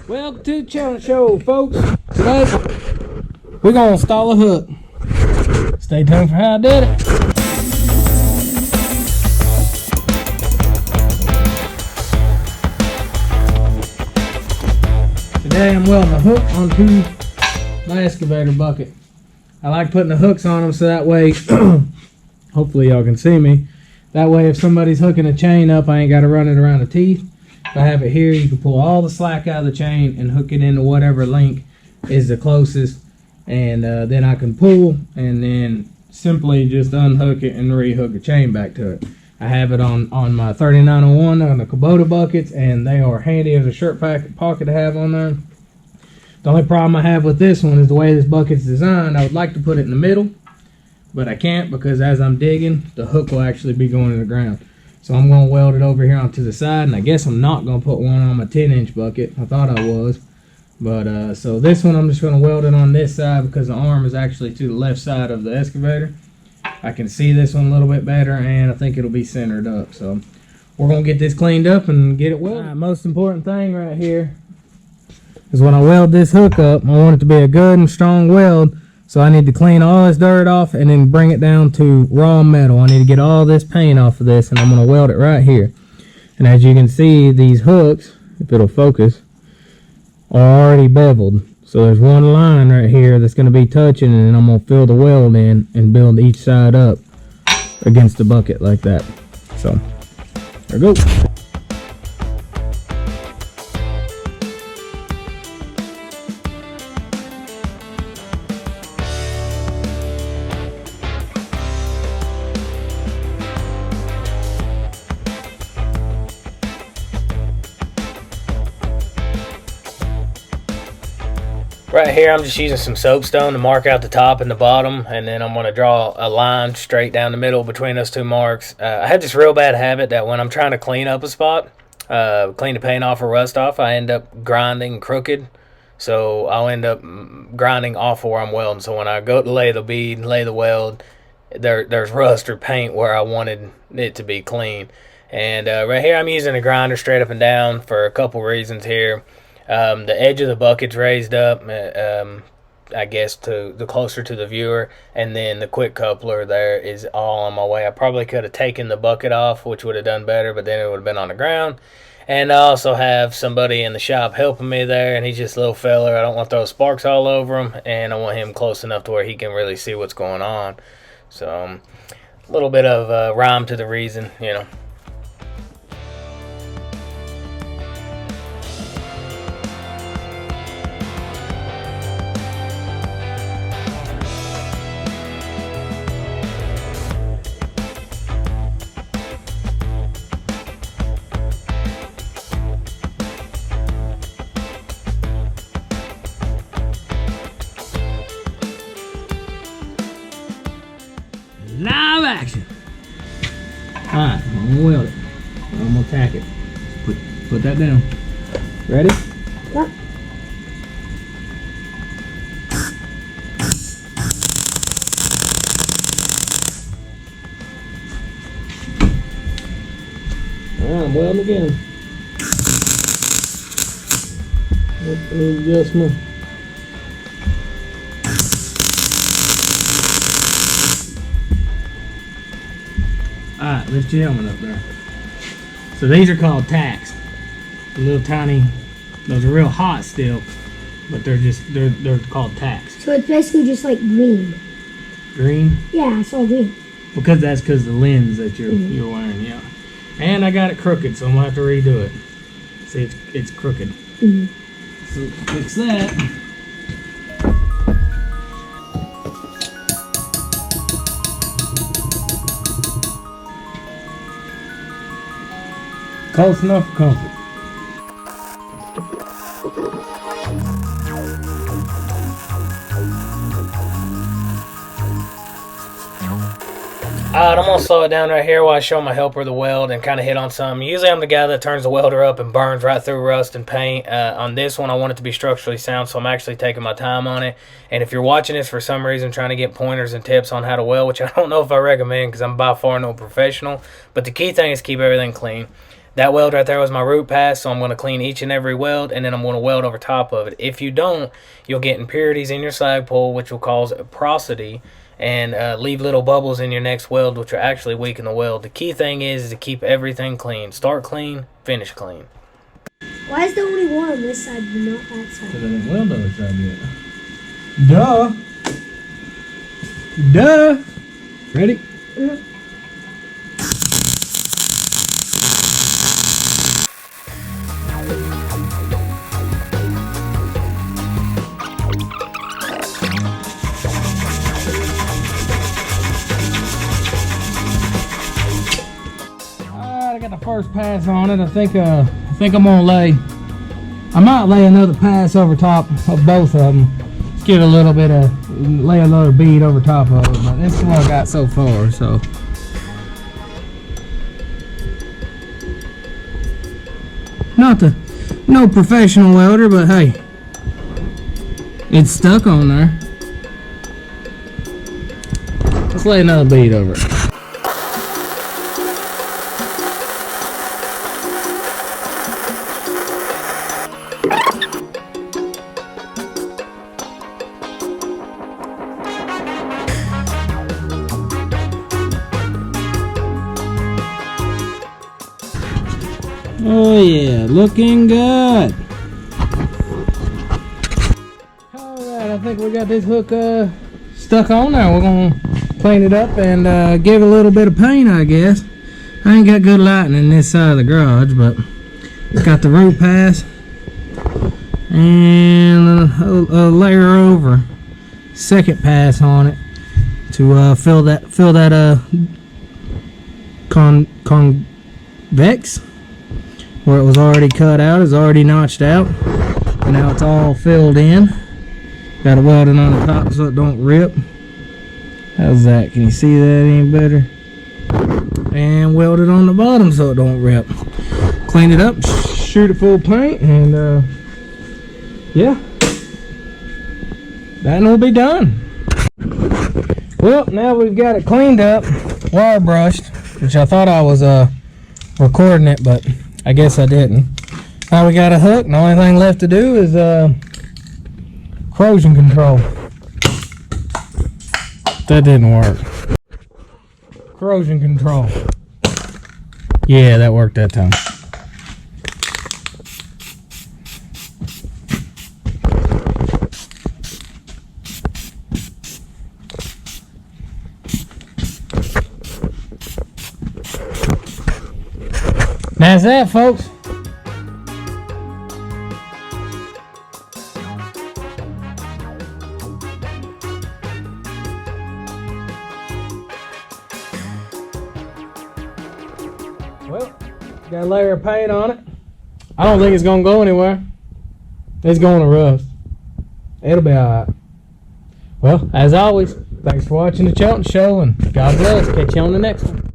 Welcome to the channel show, folks. Today, we're going to install a hook. Stay tuned for how I did it. Today I'm welding a hook onto my excavator bucket. I like putting the hooks on them so that way, hopefully y'all can see me. That way if somebody's hooking a chain up, I ain't got to run it around the teeth. If I have it here, you can pull all the slack out of the chain and hook it into whatever link is the closest. And then I can pull and then simply just unhook it and rehook the chain back to it. I have it on my 3901 on the Kubota buckets, and they are handy as a shirt pocket to have on there. The only problem I have with this one is the way this bucket's designed. I would like to put it in the middle, but I can't because as I'm digging, the hook will actually be going in the ground. So I'm going to weld it over here onto the side, and I guess I'm not going to put one on my 10-inch bucket. I thought I was. But so this one I'm just going to weld it on this side because the arm is actually to the left side of the excavator. I can see this one a little bit better, and I think it'll be centered up. So we're going to get this cleaned up and get it welded. Most important thing right here is when I weld this hook up, I want it to be a good and strong weld. So I need to clean all this dirt off and then bring it down to raw metal. I need to get all this paint off of this, and I'm going to weld it right here. And as you can see, these hooks, if it'll focus, are already beveled. So there's one line right here that's going to be touching, and then I'm going to fill the weld in and build each side up against the bucket like that. So there we go. Right here I'm just using some soapstone to mark out the top and the bottom, and then I'm going to draw a line straight down the middle between those two marks. I have this real bad habit that when I'm trying to clean up a spot, clean the paint off or rust off, I end up grinding crooked. So I'll end up grinding off where I'm welding. So when I go to lay the bead, lay the weld, there's rust or paint where I wanted it to be clean. And right here I'm using a grinder straight up and down for a couple reasons here. The edge of the bucket's raised up, I guess, to the closer to the viewer, and then the quick coupler there is all on my way. I probably could have taken the bucket off, which would have done better, but then it would have been on the ground. And I also have somebody in the shop helping me there, and he's just a little feller. I don't want to throw sparks all over him, and I want him close enough to where he can really see what's going on. So a little bit of rhyme to the reason, you know. Live action. Alright, I'm gonna weld it. I'm gonna tack it. Put that down. Ready? Yep. Alright, I'm welding again. Adjustment. Alright, lift your helmet up there. So these are called tacks. The little tiny, those are real hot still, but they're called tacks. So it's basically just like green. Green? Yeah, it's all green. Because that's because the lens that you're wearing, yeah. And I got it crooked, so I'm gonna have to redo it. See, it's crooked. So fix that. Close enough for comfort. Alright, I'm going to slow it down right here while I show my helper the weld and kind of hit on something. Usually I'm the guy that turns the welder up and burns right through rust and paint. On this one I want it to be structurally sound, so I'm actually taking my time on it. And if you're watching this for some reason trying to get pointers and tips on how to weld, which I don't know if I recommend because I'm by far no professional, but the key thing is keep everything clean. That weld right there was my root pass, so I'm going to clean each and every weld, and then I'm going to weld over top of it. If you don't, you'll get impurities in your slag pole, which will cause porosity and leave little bubbles in your next weld, which will actually weaken the weld. The key thing is to keep everything clean. Start clean, finish clean. Why is there only one on this side but not that side? Because I didn't weld on this side yet. Duh! Duh! Ready? Mm-hmm. I got the first pass on it. I think I'm gonna I might lay another pass over top of both of them. Just get a little bit lay another bead over top of it. But this is what I got so far. So no professional welder, but hey, it's stuck on there. Let's lay another bead over it. Oh yeah, looking good. Alright, I think we got this hook stuck on there. We're gonna clean it up and give it a little bit of paint, I guess. I ain't got good lighting in this side of the garage, but it's got the root pass and a layer over second pass on it to fill that convex where it was already cut out. It's already notched out, and now it's all filled in. Got it welded on the top so it don't rip. How's that? Can you see that any better? And welded on the bottom so it don't rip. Clean it up, shoot it full of paint, and yeah, that will be done. Well, now we've got it cleaned up, wire brushed, which I thought I was recording it, but I guess I didn't. Now we got a hook, and the only thing left to do is corrosion control. That didn't work. Corrosion control. Yeah, that worked that time. That's that, folks. Well, got a layer of paint on it. I don't think it's gonna go anywhere. It's going to rust. It'll be alright. Well, as always, thanks for watching the Chelton Show, and God bless. Catch you on the next one.